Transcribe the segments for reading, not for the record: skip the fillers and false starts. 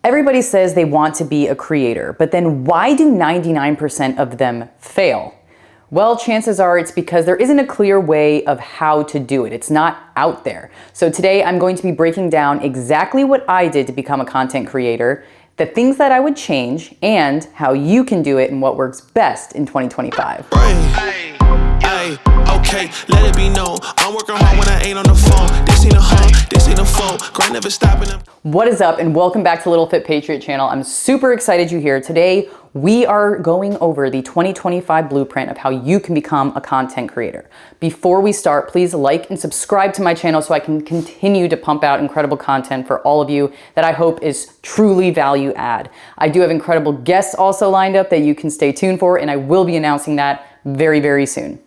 Everybody says they want to be a creator, but then why do 99% of them fail? Well, chances are it's because there isn't a clear way of how to do it. It's not out there. So today I'm going to be breaking down exactly what I did to become a content creator, the things that I would change, and how you can do it and what works best in 2025. Okay, let it be known. I'm working hard when I ain't on the phone. This ain't a home, this ain't a phone. Grind never stopping them. What is up, and welcome back to Little Fit Patriot channel. I'm super excited you're here. Today, we are going over the 2025 blueprint of how you can become a content creator. Before we start, please like and subscribe to my channel so I can continue to pump out incredible content for all of you that I hope is truly value add. I do have incredible guests also lined up that you can stay tuned for, and I will be announcing that very, very soon.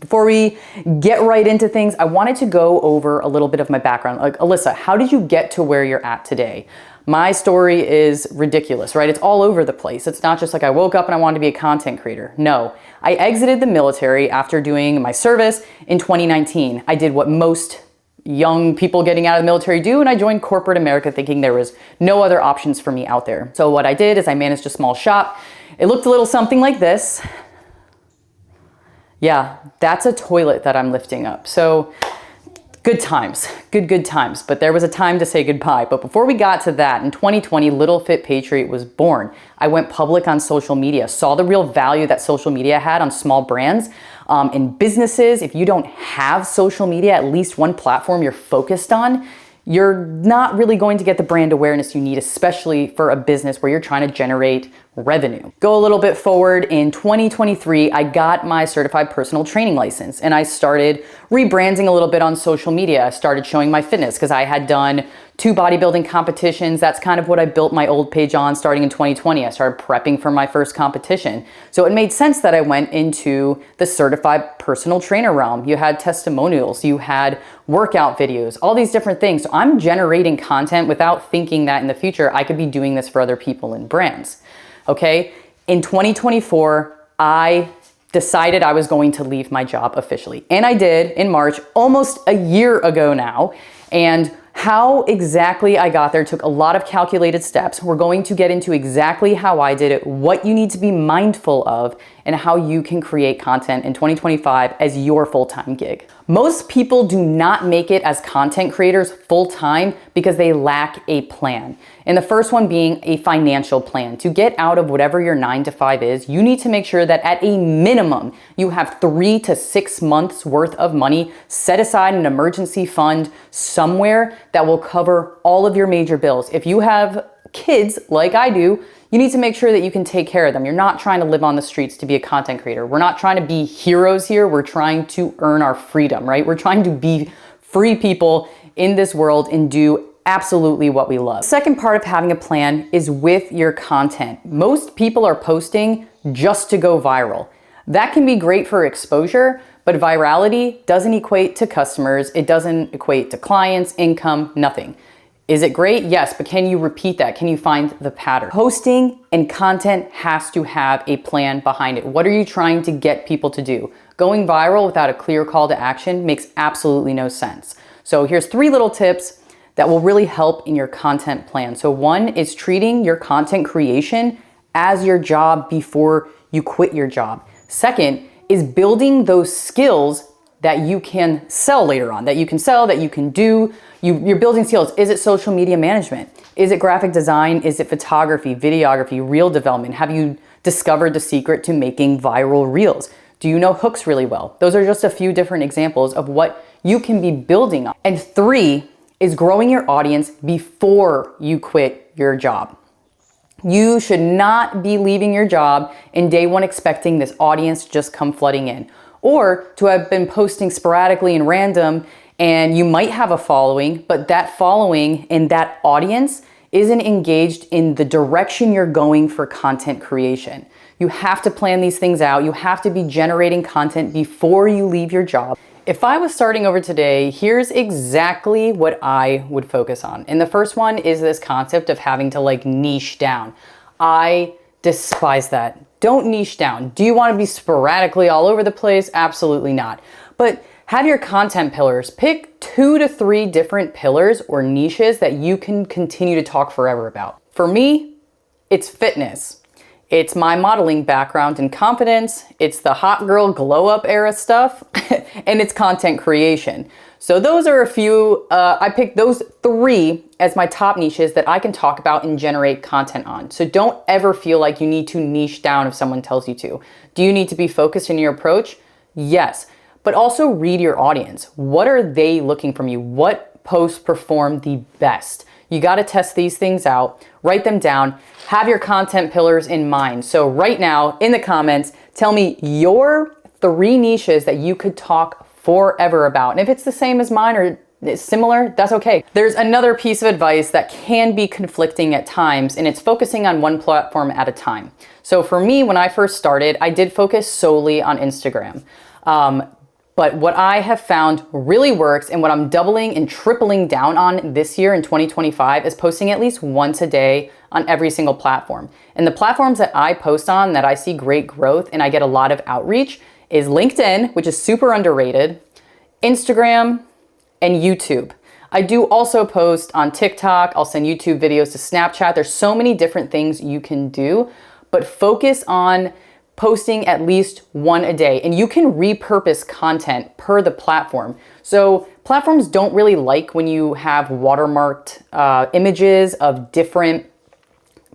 Before we get right into things, I wanted to go over a little bit of my background. Like, Alyssa, how did you get to where you're at today? My story is ridiculous, right? It's all over the place. It's not just like I woke up and I wanted to be a content creator. No, I exited the military after doing my service in 2019. I did what most young people getting out of the military do, and I joined corporate America thinking there was no other options for me out there. So what I did is I managed a small shop. It looked a little something like this. Yeah, that's a toilet that I'm lifting up. So good times, good times. But there was a time to say goodbye. But before we got to that, in 2020, Little Fit Patriot was born. I went public on social media, saw the real value that social media had on small brands and businesses. If you don't have social media, at least one platform you're focused on, you're not really going to get the brand awareness you need, especially for a business where you're trying to generate revenue. Go a little bit forward, in 2023, I got my certified personal training license and I started rebranding a little bit on social media. I started showing my fitness because I had done 2 bodybuilding competitions. That's kind of what I built my old page on starting in 2020. I started prepping for my first competition. So it made sense that I went into the certified personal trainer realm. You had testimonials, you had workout videos, all these different things. So I'm generating content without thinking that in the future I could be doing this for other people and brands. Okay, in 2024, I decided I was going to leave my job officially. And I did in March, almost a year ago now. And how exactly I got there took a lot of calculated steps. We're going to get into exactly how I did it, what you need to be mindful of, and how you can create content in 2025 as your full-time gig. Most people do not make it as content creators full-time because they lack a plan. And the first one being a financial plan. To get out of whatever your 9 to 5 is, you need to make sure that at a minimum, you have 3 to 6 months worth of money set aside in an emergency fund somewhere that will cover all of your major bills. If you have kids like I do, you need to make sure that you can take care of them. You're not trying to live on the streets to be a content creator. We're not trying to be heroes here. We're trying to earn our freedom, right? We're trying to be free people in this world and do absolutely what we love. The second part of having a plan is with your content. Most people are posting just to go viral. That can be great for exposure, but virality doesn't equate to customers. It doesn't equate to clients, income, nothing. Is it great? Yes, but can you repeat that? Can you find the pattern? Posting and content has to have a plan behind it. What are you trying to get people to do? Going viral without a clear call to action makes absolutely no sense. So here's 3 little tips that will really help in your content plan. So one is treating your content creation as your job before you quit your job. Second is building those skills that you can sell later on, that you can do. You're building skills. Is it social media management? Is it graphic design? Is it photography, videography, reel development? Have you discovered the secret to making viral reels? Do you know hooks really well? Those are just a few different examples of what you can be building on. And 3 is growing your audience before you quit your job. You should not be leaving your job in day 1 expecting this audience to just come flooding in, or to have been posting sporadically and random, and you might have a following, but that following and that audience isn't engaged in the direction you're going for content creation. You have to plan these things out. You have to be generating content before you leave your job. If I was starting over today, here's exactly what I would focus on. And the first one is this concept of having to niche down. I despise that. Don't niche down. Do you want to be sporadically all over the place? Absolutely not. But have your content pillars. Pick 2 to 3 different pillars or niches that you can continue to talk forever about. for me, it's fitness. It's my modeling background and confidence. It's the hot girl glow up era stuff, and it's content creation. So those are a few, I picked those 3 as my top niches that I can talk about and generate content on. So don't ever feel like you need to niche down if someone tells you to. Do you need to be focused in your approach? Yes, but also read your audience. What are they looking from you? What posts perform the best? You got to test these things out, write them down, have your content pillars in mind. So right now in the comments, tell me your 3 niches that you could talk forever about. And if it's the same as mine or similar, that's okay. There's another piece of advice that can be conflicting at times, and it's focusing on one platform at a time. So for me, when I first started, I did focus solely on Instagram. But what I have found really works, and what I'm doubling and tripling down on this year in 2025, is posting at least once a day on every single platform. And the platforms that I post on that I see great growth and I get a lot of outreach is LinkedIn, which is super underrated, Instagram, and YouTube. I do also post on TikTok. I'll send YouTube videos to Snapchat. There's so many different things you can do, but focus on posting at least one a day, and you can repurpose content per the platform. So platforms don't really like when you have watermarked images of different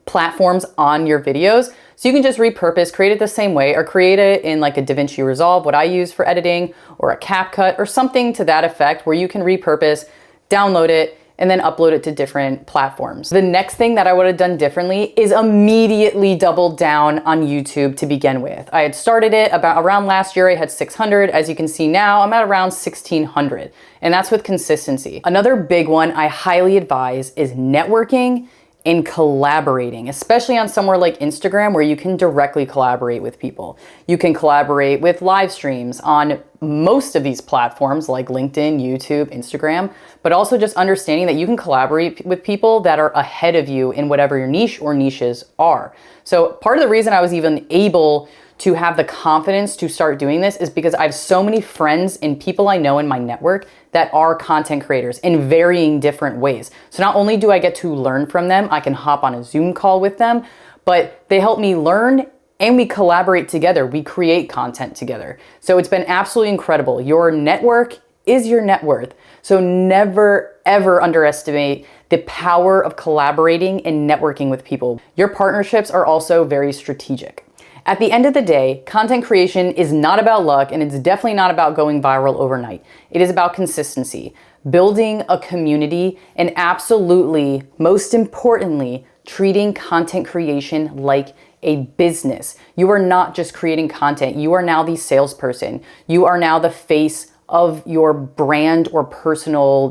platforms on your videos. So you can just repurpose, create it the same way, or create it in like a DaVinci Resolve, what I use for editing, or a CapCut, or something to that effect where you can repurpose, download it, and then upload it to different platforms. The next thing that I would have done differently is immediately doubled down on YouTube to begin with. I had started it around last year. I had 600. As you can see now, I'm at around 1,600. And that's with consistency. Another big one I highly advise is networking and collaborating, especially on somewhere like Instagram where you can directly collaborate with people. You can collaborate with live streams on most of these platforms like LinkedIn, YouTube, Instagram, but also just understanding that you can collaborate with people that are ahead of you in whatever your niche or niches are. So part of the reason I was even able to have the confidence to start doing this is because I have so many friends and people I know in my network that are content creators in varying different ways. So not only do I get to learn from them, I can hop on a Zoom call with them, but they help me learn and we collaborate together. We create content together. So it's been absolutely incredible. Your network is your net worth. So never, ever underestimate the power of collaborating and networking with people. Your partnerships are also very strategic. At the end of the day, content creation is not about luck, and it's definitely not about going viral overnight. It is about consistency, building a community, and absolutely, most importantly, treating content creation like a business. You are not just creating content. You are now the salesperson. You are now the face of your brand or personal,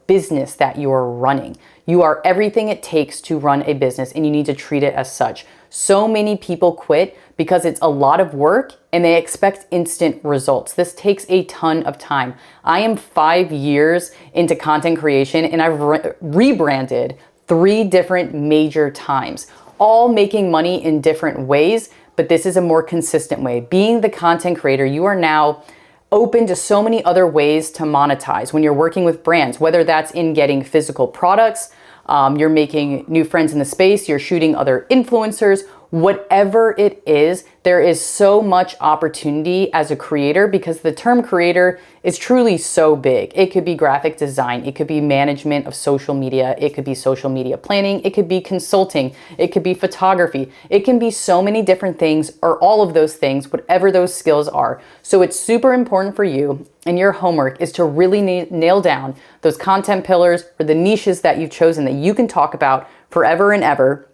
business that you are running. You are everything it takes to run a business, and you need to treat it as such. So many people quit because it's a lot of work and they expect instant results. This takes a ton of time. I am 5 years into content creation and I've rebranded 3 different major times, all making money in different ways, but this is a more consistent way. Being the content creator, you are now open to so many other ways to monetize when you're working with brands, whether that's in getting physical products, you're making new friends in the space, you're shooting other influencers, whatever it is, there is so much opportunity as a creator because the term creator is truly so big. It could be graphic design, it could be management of social media, it could be social media planning, it could be consulting, it could be photography, it can be so many different things or all of those things, whatever those skills are. So it's super important for you, and your homework is to really nail down those content pillars or the niches that you've chosen that you can talk about forever and ever,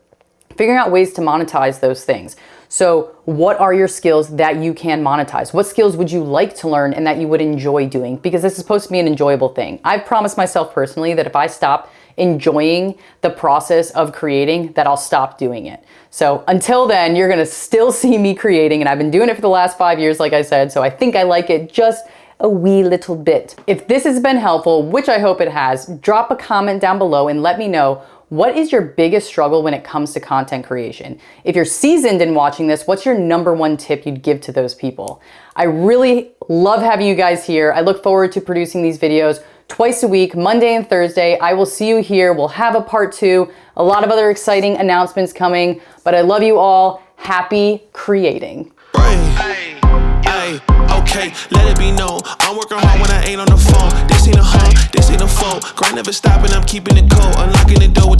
figuring out ways to monetize those things. So what are your skills that you can monetize? What skills would you like to learn and that you would enjoy doing? Because this is supposed to be an enjoyable thing. I've promised myself personally that if I stop enjoying the process of creating, that I'll stop doing it. So until then, you're gonna still see me creating, and I've been doing it for the last 5 years, like I said, so I think I like it just a wee little bit. If this has been helpful, which I hope it has, drop a comment down below and let me know, what is your biggest struggle when it comes to content creation? If you're seasoned in watching this, what's your #1 tip you'd give to those people? I really love having you guys here. I look forward to producing these videos twice a week, Monday and Thursday. I will see you here. We'll have a part 2, a lot of other exciting announcements coming, but I love you all. Happy creating. Okay, let it be known. I'm working hard when I ain't on the phone. This ain't a home, this ain't a foe. Grind never stopping, I'm keeping it cold. Unlocking the door with the